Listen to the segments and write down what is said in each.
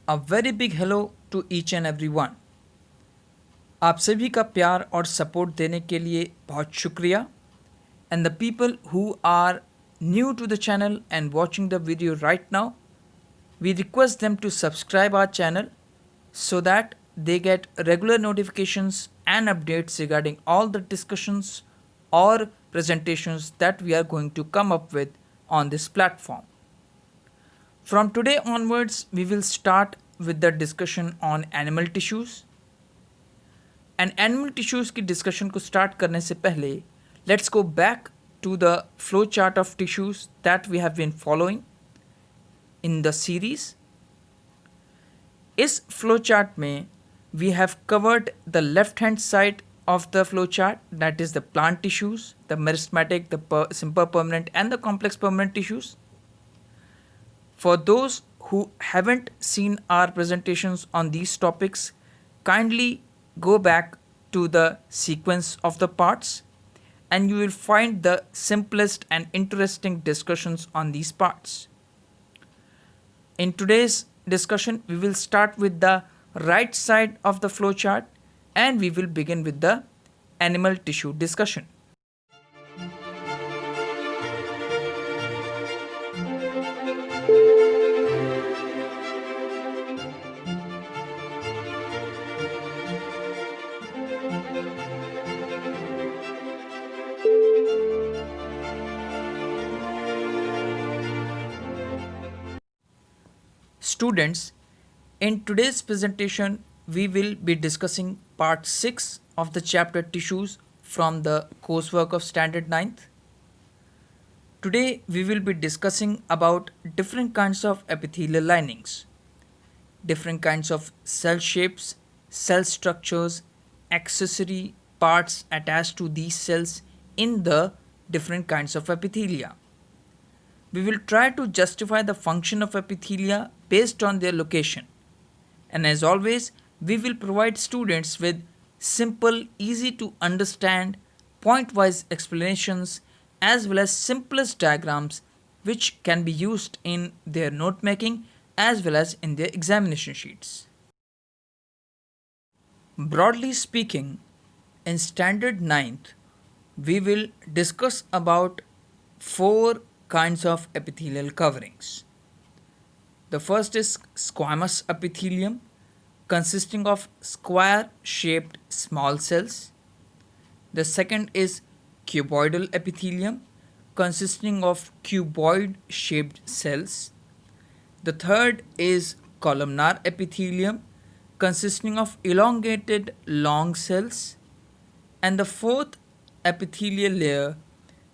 A very big hello to each and everyone. आप सभी का प्यार और सपोर्ट देने के लिए बहुत शुक्रिया. And the people who are new to the channel and watching the video right now, we request them to subscribe our channel so that they get regular notifications and updates regarding all the discussions or presentations that we are going to come up with on this platform. From today onwards, we will start with the discussion on animal tissues. And animal tissues की discussion को start करने से पहले, let's go back to the flow chart of tissues that we have been following in the series. इस flow chart में we have covered the left hand side of the flow chart, that is the plant tissues, the meristematic, the simple permanent and the complex permanent tissues. For those who haven't seen our presentations on these topics, kindly go back to the sequence of the parts and you will find the simplest and interesting discussions on these parts. In today's discussion, we will start with the right side of the flow chart and we will begin with the animal tissue discussion. Students, in today's presentation, we will be discussing part 6 of the chapter tissues from the coursework of standard 9th. Today, we will be discussing about different kinds of epithelial linings, different kinds of cell shapes, cell structures, accessory parts attached to these cells in the different kinds of epithelia. We will try to justify the function of epithelia based on their location. And as always, we will provide students with simple, easy to understand, point-wise explanations as well as simplest diagrams which can be used in their note making as well as in their examination sheets. Broadly speaking, in standard 9th, we will discuss about 4 kinds of epithelial coverings. The first is squamous epithelium, consisting of square-shaped small cells. The second is cuboidal epithelium, consisting of cuboid-shaped cells. The third is columnar epithelium, consisting of elongated long cells. And the fourth epithelial layer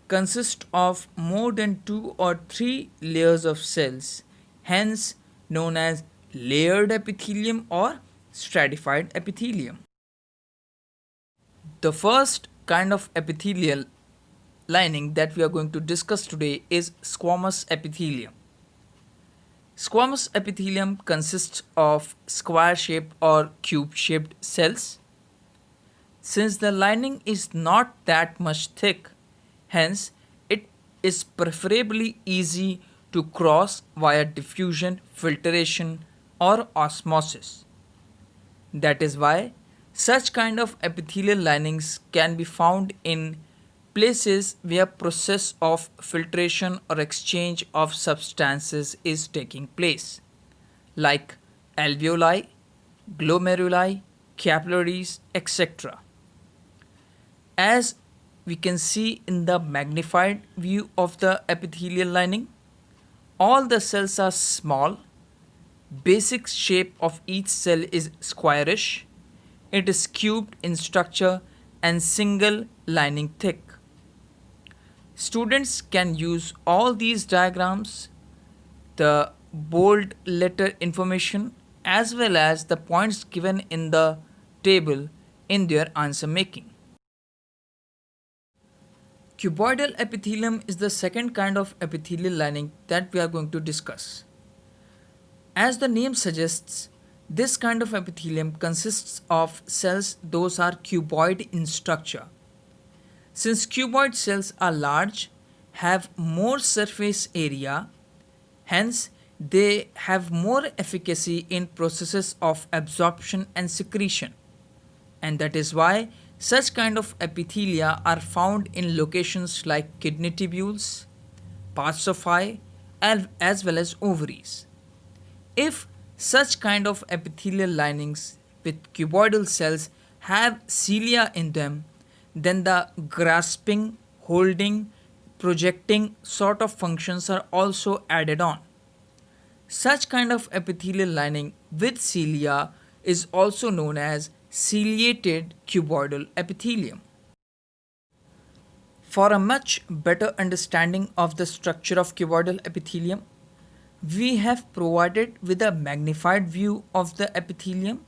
consists of more than 2 or 3 layers of cells, hence known as layered epithelium or stratified epithelium. The first kind of epithelial lining that we are going to discuss today is squamous epithelium. Squamous epithelium consists of square-shaped or cube-shaped cells. Since the lining is not that much thick, hence it is preferably easy to cross via diffusion, filtration or osmosis. That is why such kind of epithelial linings can be found in places where process of filtration or exchange of substances is taking place, like alveoli, glomeruli, capillaries, etc. As we can see in the magnified view of the epithelial lining, all the cells are small. Basic shape of each cell is squarish. It is cubed in structure and single lining thick. Students can use all these diagrams, the bold letter information as well as the points given in the table in their answer making. Cuboidal epithelium is the second kind of epithelial lining that we are going to discuss. As the name suggests, this kind of epithelium consists of cells those are cuboid in structure. Since cuboid cells are large, have more surface area, hence they have more efficacy in processes of absorption and secretion, and that is why such kind of epithelia are found in locations like kidney tubules, parts of eye, as well as ovaries. If such kind of epithelial linings with cuboidal cells have cilia in them, then the grasping, holding, projecting sort of functions are also added on. Such kind of epithelial lining with cilia is also known as ciliated cuboidal epithelium. For a much better understanding of the structure of cuboidal epithelium, we have provided with a magnified view of the epithelium,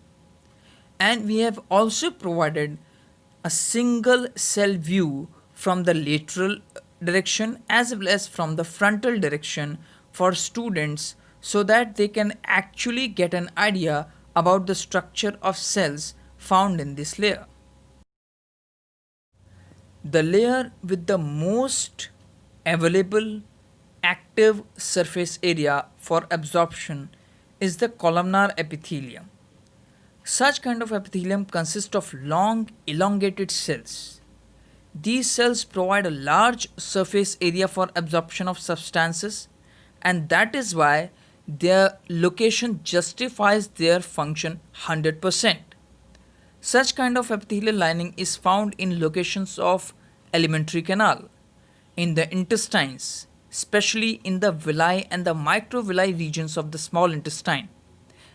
and we have also provided a single cell view from the lateral direction as well as from the frontal direction for students so that they can actually get an idea about the structure of cells found in this layer. The layer with the most available active surface area for absorption is the columnar epithelium. Such kind of epithelium consists of long elongated cells. These cells provide a large surface area for absorption of substances, and that is why their location justifies their function 100%. Such kind of epithelial lining is found in locations of alimentary canal, in the intestines, especially in the villi and the microvilli regions of the small intestine.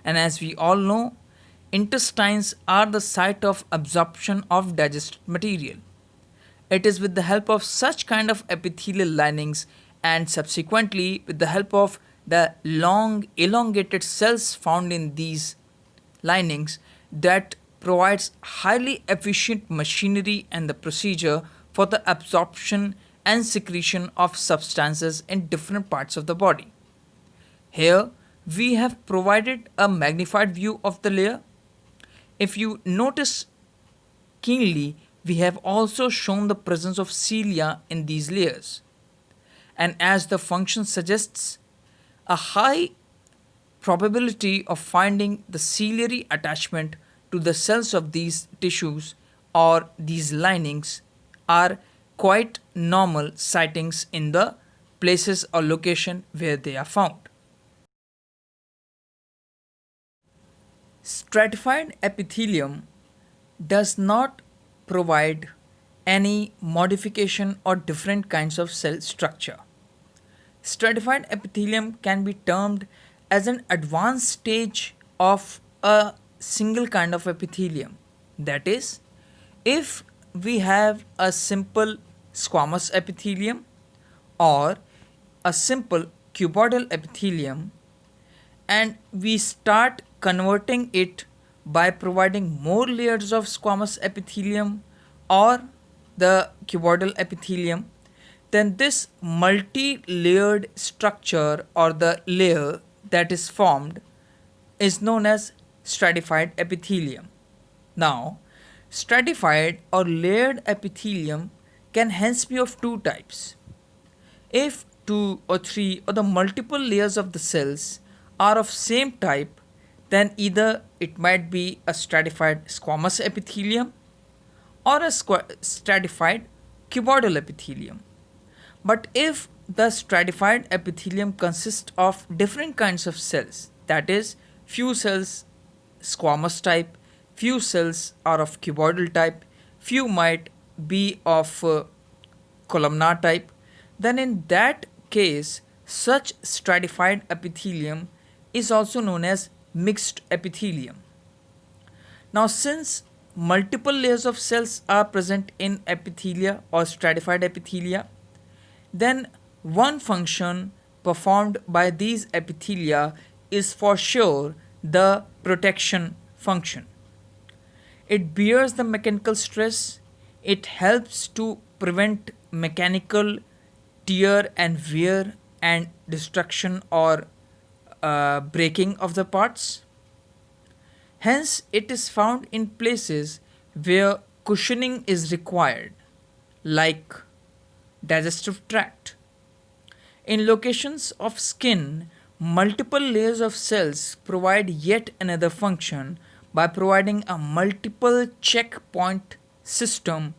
And as we all know, intestines are the site of absorption of digested material. It is with the help of such kind of epithelial linings and subsequently with the help of the long elongated cells found in these linings that provides highly efficient machinery and the procedure for the absorption and secretion of substances in different parts of the body. Here we have provided a magnified view of the layer. If you notice keenly, we have also shown the presence of cilia in these layers. And as the function suggests, a high probability of finding the ciliary attachment to the cells of these tissues or these linings are quite normal sightings in the places or location where they are found. Stratified epithelium does not provide any modification or different kinds of cell structure. Stratified epithelium can be termed as an advanced stage of a single kind of epithelium. That is, if we have a simple squamous epithelium or a simple cuboidal epithelium, and we start converting it by providing more layers of squamous epithelium or the cuboidal epithelium, then this multi-layered structure or the layer that is formed is known as stratified epithelium. Now, stratified or layered epithelium can hence be of two types. If two or three or the multiple layers of the cells are of same type, then either it might be a stratified squamous epithelium or a stratified cuboidal epithelium. But if the stratified epithelium consists of different kinds of cells, that is, few cells squamous type, few cells are of cuboidal type, few might be of columnar type, then in that case, such stratified epithelium is also known as mixed epithelium. Now, since multiple layers of cells are present in epithelia or stratified epithelia, then one function performed by these epithelia is for sure the protection function. It bears the mechanical stress, it helps to prevent mechanical tear and wear and destruction or breaking of the parts. Hence, it is found in places where cushioning is required, like digestive tract. In locations of skin Multiple layers of cells provide yet another function by providing a multiple checkpoint system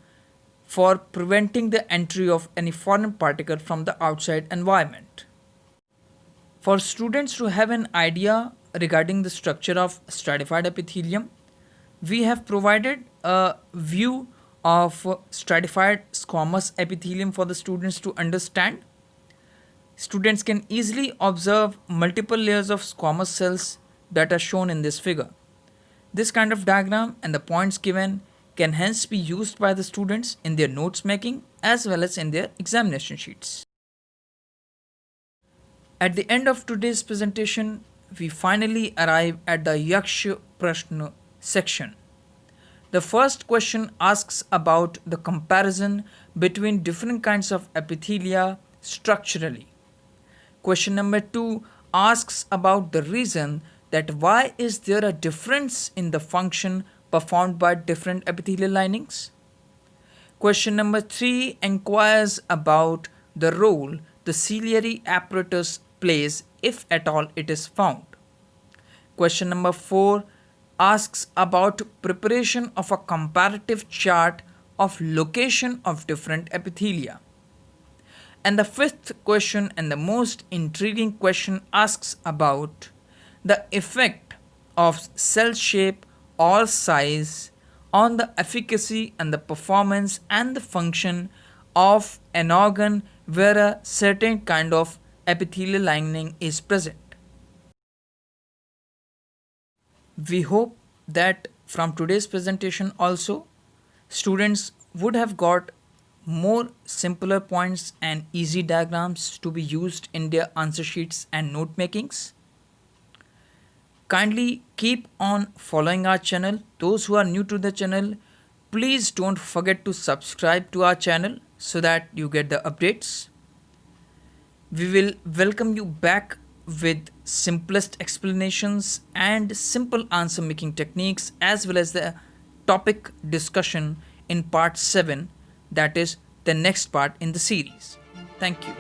for preventing the entry of any foreign particle from the outside environment. For students to have an idea regarding the structure of stratified epithelium, we have provided a view of stratified squamous epithelium for the students to understand. Students can easily observe multiple layers of squamous cells that are shown in this figure. This kind of diagram and the points given can hence be used by the students in their notes making as well as in their examination sheets. At the end of today's presentation, we finally arrive at the Yakshi prashna section. The first question asks about the comparison between different kinds of epithelia structurally. Question number 2 asks about the reason that why is there a difference in the function performed by different epithelial linings. Question number 3 inquires about the role the ciliary apparatus plays if at all it is found. Question number 4 asks about preparation of a comparative chart of location of different epithelia. And the fifth question and the most intriguing question asks about the effect of cell shape or size on the efficacy and the performance and the function of an organ where a certain kind of epithelial lining is present. We hope that from today's presentation also, students would have got more simpler points and easy diagrams to be used in their answer sheets and note makings. Kindly keep on following our channel. Those who are new to the channel, please don't forget to subscribe to our channel so that you get the updates. We will welcome you back with simplest explanations and simple answer making techniques as well as the topic discussion in part 7, that is the next part in the series. Thank you.